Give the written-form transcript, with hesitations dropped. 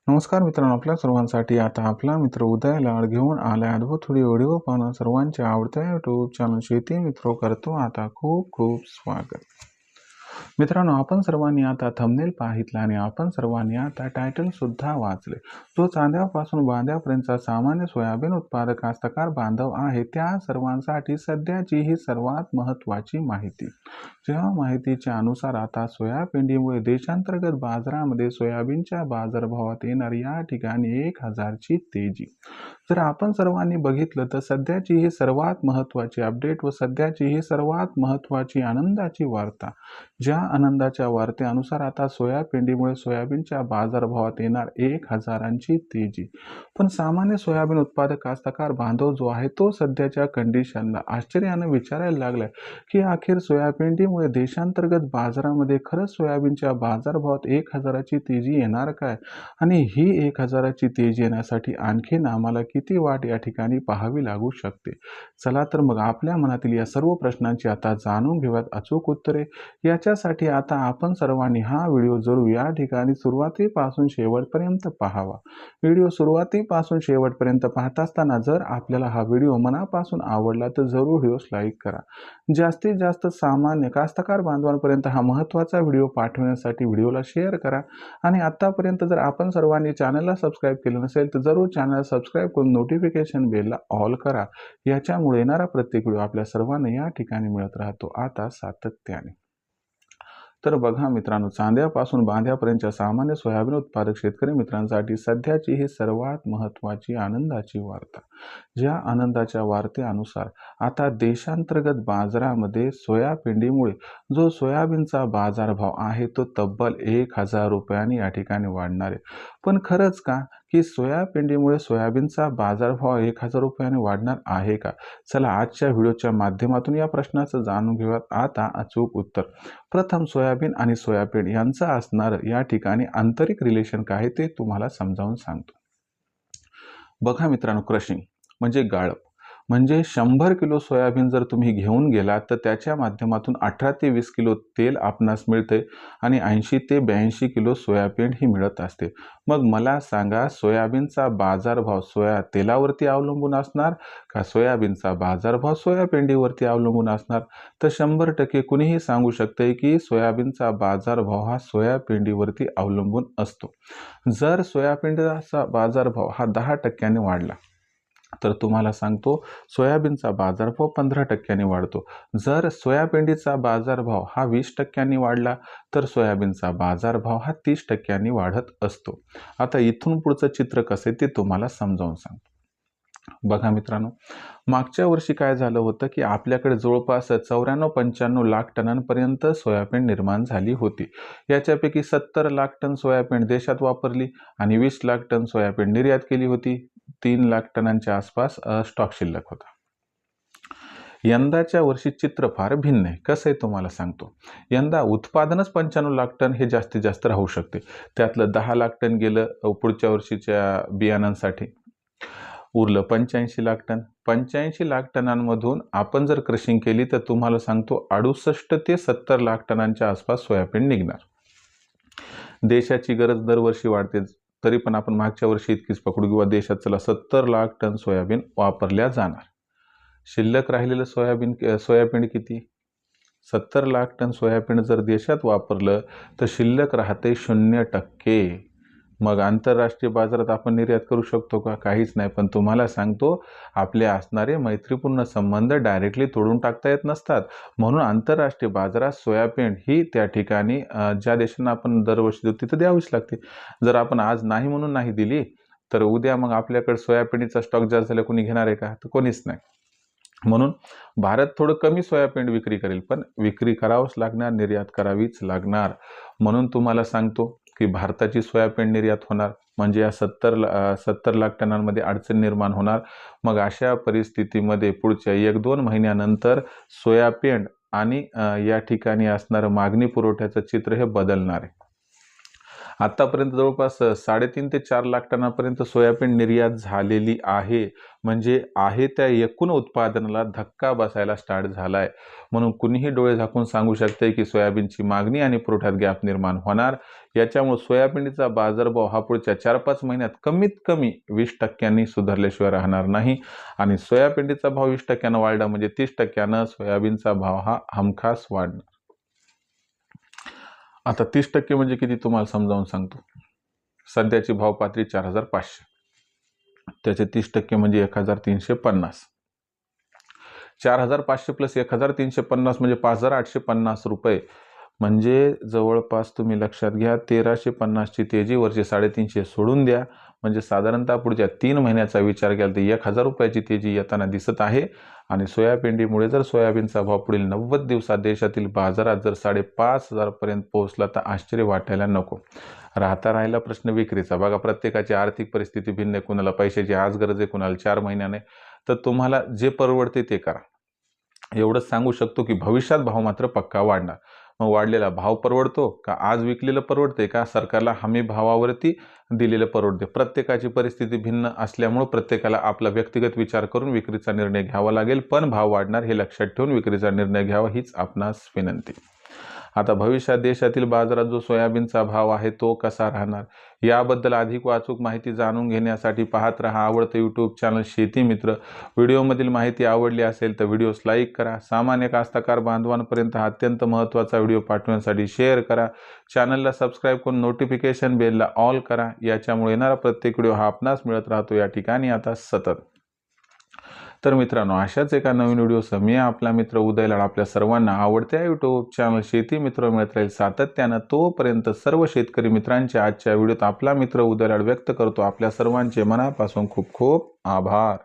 नमस्कार मित्रांनो, आपल्या सर्वांसाठी आता आपला मित्र उदय लाड घेऊन आलाय अद्भुत व्हिडिओ पाहणं सर्वांच्या आवडत्या यूट्यूब चॅनल शेती मित्र करतो आता खूप खूप स्वागत. मित्रांनो, आपण सर्वांनी आता थंबनेल पाहितला आणि आपण सर्वांनी आता टायटल सुद्धा वाचले. जो चांद्यापासून बांध्यापर्यंतचा सामान्य सोयाबीन उत्पादक कास्तकार बांधव आहे त्या सर्वांसाठी सध्याची ही सर्वात महत्त्वाची माहिती. ज्या माहितीच्या अनुसार आता सोयाबीनमुळे देशांतर्गत बाजारामध्ये सोयाबीनच्या बाजारभावात येणार या ठिकाणी 1000ची तेजी. जर आपण सर्वांनी बघितलं तर सध्याची ही सर्वात महत्त्वाची अपडेट व सध्याची ही सर्वात महत्त्वाची आनंदाची वार्ता. ज्या आनंदाच्या वार्तेनुसार आता सोयाबीनमुळे सोयाबीनच्या बाजारभावात येणार 1000ची तेजी. पण सामान्य सोयाबीन उत्पादक कास्तकार बांधव जो आहे तो सध्याच्या कंडिशनला आश्चर्याने विचारायला लागलाय की अखेर सोयाबीनमुळे देशांतर्गत बाजारामध्ये खरंच सोयाबीनच्या बाजारभावात 1000ची तेजी येणार काय आणि ही 1000ची तेजी येण्यासाठी आणखीन आम्हाला किती वाट या ठिकाणी पाहावी लागू शकते. चला तर मग आपल्या मनातील या सर्व प्रश्नांची आता जाणून घेऊयात अचूक उत्तरे. याच्यासाठी आता आपण सर्वांनी हा व्हिडिओ जरूर या ठिकाणी सुरुवातीपासून शेवटपर्यंत पाहावा. व्हिडिओ सुरुवातीपासून शेवटपर्यंत पाहत असताना जर आपल्याला हा व्हिडिओ मनापासून आवडला तर जरूर व्हिडिओस लाईक करा. जास्तीत जास्त सामान्य कास्तकार बांधवांपर्यंत हा महत्त्वाचा व्हिडिओ पाठवण्यासाठी व्हिडिओला शेअर करा आणि आतापर्यंत जर आपण सर्वांनी चॅनलला सबस्क्राईब केलं नसेल तर जरूर चॅनल सबस्क्राईब करून नोटिफिकेशन बेलला ऑल करा. याच्यामुळे येणारा प्रत्येक व्हिडिओ आपल्या सर्वांना या ठिकाणी मिळत राहतो आता सातत्याने. तर बघा मित्रांनो, चांद्यापासून बांध्यापर्यंतच्या सामान्य सोयाबीन उत्पादक शेतकरी मित्रांसाठी सध्याची ही सर्वात महत्त्वाची आनंदाची वार्ता. ज्या आनंदाच्या वार्तेनुसार आता देशांतर्गत बाजारामध्ये सोयाबीनमुळे जो सोयाबीनचा बाजारभाव आहे तो तब्बल 1000 रुपयांनी या ठिकाणी वाढणार आहे. पण खरंच का की सोयाबीनमुळे सोयाबीनचा बाजारभाव 1000 रुपयांनी वाढणार आहे का? चला आजच्या व्हिडिओच्या माध्यमातून या प्रश्नाचं जाणून घेऊयात आता अचूक उत्तर. प्रथम सोयाबीन आणि सोयाबीन यांचं असणारं या ठिकाणी आंतरिक रिलेशन काय आहे ते तुम्हाला समजावून सांगतो. बघा मित्रांनो, क्रशिंग म्हणजे गाळप म्हणजे 100 किलो सोयाबीन जर तुम्ही घेऊन गेलात तर त्याच्या माध्यमातून 18 ते 20 किलो तेल आपणास मिळते आणि 80 ते 82 किलो सोयाबीन ही मिळत असते. मग मला सांगा, सोयाबीनचा बाजारभाव सोया तेलावरती अवलंबून असणार का सोयाबीनचा बाजारभाव सोयाबीनवरती अवलंबून असणार? तर 100% कुणीही सांगू शकते की सोयाबीनचा बाजारभाव हा सोयाबीनवरती अवलंबून असतो. जर सोयाबीनचा बाजारभाव हा 10% वाढला तर तुम्हाला सांगतो सोयाबीनचा बाजारभाव 15% वाढतो. जर सोयाबीनचा बाजारभाव हा 20% वाढला तर सोयाबीनचा बाजारभाव हा 30% वाढत असतो. आता इथून पुढचं चित्र कसं आहे ते तुम्हाला समजावून सांगतो. बघा मित्रांनो, मागच्या वर्षी काय झालं होतं की आपल्याकडे जवळपास 94-95 लाख टनांपर्यंत सोयाबीन निर्माण झाली होती. याच्यापैकी 70 लाख टन सोयाबीन देशात वापरली आणि 20 लाख टन सोयाबीन निर्यात केली होती. 3 लाख टनांच्या आसपास स्टॉक शिल्लक होता. यंदाच्या वर्षी चित्र फार भिन्न आहे. कसं आहे तुम्हाला सांगतो. यंदा उत्पादनच 95 लाख टन हे जास्तीत जास्त राहू शकते. त्यातलं 10 लाख टन गेलं पुढच्या वर्षीच्या बियाणांसाठी. उरलं 85 लाख टन. 85 लाख टनांमधून आपण जर क्रशिंग केली तर तुम्हाला सांगतो 68 ते 70 लाख टनांच्या आसपास सोयाबीन निघणार. देशाची गरज दरवर्षी वाढते, तरी पण आपण मागच्या वर्षी इतकीच पकडू किंवा देशात चला 70 लाख टन सोयाबीन वापरल्या जाणार. शिल्लक राहिलेलं सोयाबीन किती? 70 लाख टन सोयाबीन जर देशात वापरलं तर शिल्लक राहते 0%. मग आंतरराष्ट्रीय बाजारात आपण निर्यात करू शकतो का? काहीच नाही. पण तुम्हाला सांगतो, आपले असणारे मैत्रीपूर्ण संबंध डायरेक्टली तोडून टाकता येत नसतात. म्हणून आंतरराष्ट्रीय बाजारात सोयाबीन ही त्या ठिकाणी ज्या देशांना आपण दरवर्षी देतो तिथं द्यावीच लागते. जर आपण आज नाही म्हणून नाही दिली तर उद्या मग आपल्याकडे सोयाबीनचा स्टॉक जास्त झाला कोणी घेणार आहे का? तर कोणीच नाही. म्हणून भारत थोडं कमी सोयाबीन विक्री करेल, पण विक्री करावंच लागणार, निर्यात करावीच लागणार. म्हणून तुम्हाला सांगतो की भारताची सोयाबीन निर्यात होणार म्हणजे या 70 लाख टनांमध्ये अडचण निर्माण होणार. मग अशा परिस्थितीमध्ये पुढच्या 1-2 महिन्यानंतर सोयाबीन आणि या ठिकाणी असणारं मागणी पुरवठ्याचं चित्र हे बदलणार आहे. आतापर्यंत जवळपास 3.5 ते 4 लाख टनापर्यंत सोयाबीन निर्यात झालेली आहे. म्हणजे आहे त्या एकूण उत्पादनाला धक्का बसायला स्टार्ट झाला आहे. म्हणून कुणीही डोळे झाकून सांगू शकते की सोयाबीनची मागणी आणि पुरवठ्यात गॅप निर्माण होणार. याच्यामुळे सोयाबीनचा बाजारभाव हा पुढच्या 4-5 महिन्यात कमीत कमी 20% सुधारल्याशिवाय राहणार नाही. आणि सोयाबीनचा भाव 20% वाढला म्हणजे 30% सोयाबीनचा भाव हा हमखास वाढणार. आता 30% म्हणजे किती तुम्हाला समजावून सांगतो. सध्याची भाव पातळी 4,500, त्याचे 30% म्हणजे 1,350. 4,500 प्लस 1,350 म्हणजे 5,850 रुपये. म्हणजे जवळपास तुम्ही लक्षात घ्या 1,350ची तेजी, वरचे 350 सोडून द्या. म्हणजे साधारणतः पुढच्या 3 महिन्याचा विचार केला तर 1,000 रुपयाची तेजी येताना दिसत आहे. आणि सोयाबीनमुळे जर सोयाबीनचा भाव पुढील 90 दिवसात देशातील बाजारात जर 5,500 पर्यंत पोहोचला तर आश्चर्य वाटायला नको. राहिला प्रश्न विक्रीचा. बघा, प्रत्येकाची आर्थिक परिस्थिती भिन्न आहे. कुणाला पैशाची आज गरज आहे, कुणाला 4 महिन्याने. तर तुम्हाला जे परवडते ते करा. एवढंच सांगू शकतो की भविष्यात भाव मात्र पक्का वाढणार. मग वाढलेला भाव परवडतो का, आज विकलेलं परवडते का, सरकारला हमी भावावरती दिलेलं परवडते? प्रत्येकाची परिस्थिती भिन्न असल्यामुळे प्रत्येकाला आपला व्यक्तिगत विचार करून विक्रीचा निर्णय घ्यावा लागेल. पण भाव वाढणार हे लक्षात ठेवून विक्रीचा निर्णय घ्यावा हीच आपणास विनंती. आता भविष्यात देशातील बाजारात जो सोयाबीनचा भाव आहे तो कसा राहणार, याबद्दल अधिक अचूक माहिती जाणून घेण्यासाठी पाहत रहा आवडतं यूट्यूब चॅनल शेती मित्र. व्हिडिओमधील माहिती आवडली असेल तर व्हिडिओस लाईक करा. सामान्य कास्तकार बांधवांपर्यंत हा अत्यंत महत्त्वाचा व्हिडिओ पाठवण्यासाठी शेअर करा. चॅनलला सबस्क्राईब करून नोटिफिकेशन बेलला ऑल करा. याच्यामुळे येणारा प्रत्येक व्हिडिओ हा आपणास मिळत राहतो या ठिकाणी आता सतत. तर मित्रांनो, अशाच एका नवीन व्हिडिओसह मी आपला मित्र उदय लाड आपल्या सर्वांना आवडत्या यूट्यूब चॅनल शेती मित्र मिळत राहील सातत्यानं. तोपर्यंत सर्व शेतकरी मित्रांच्या आजच्या व्हिडिओत आपला मित्र उदय लाड व्यक्त करतो आपल्या सर्वांचे मनापासून खूप खूप आभार.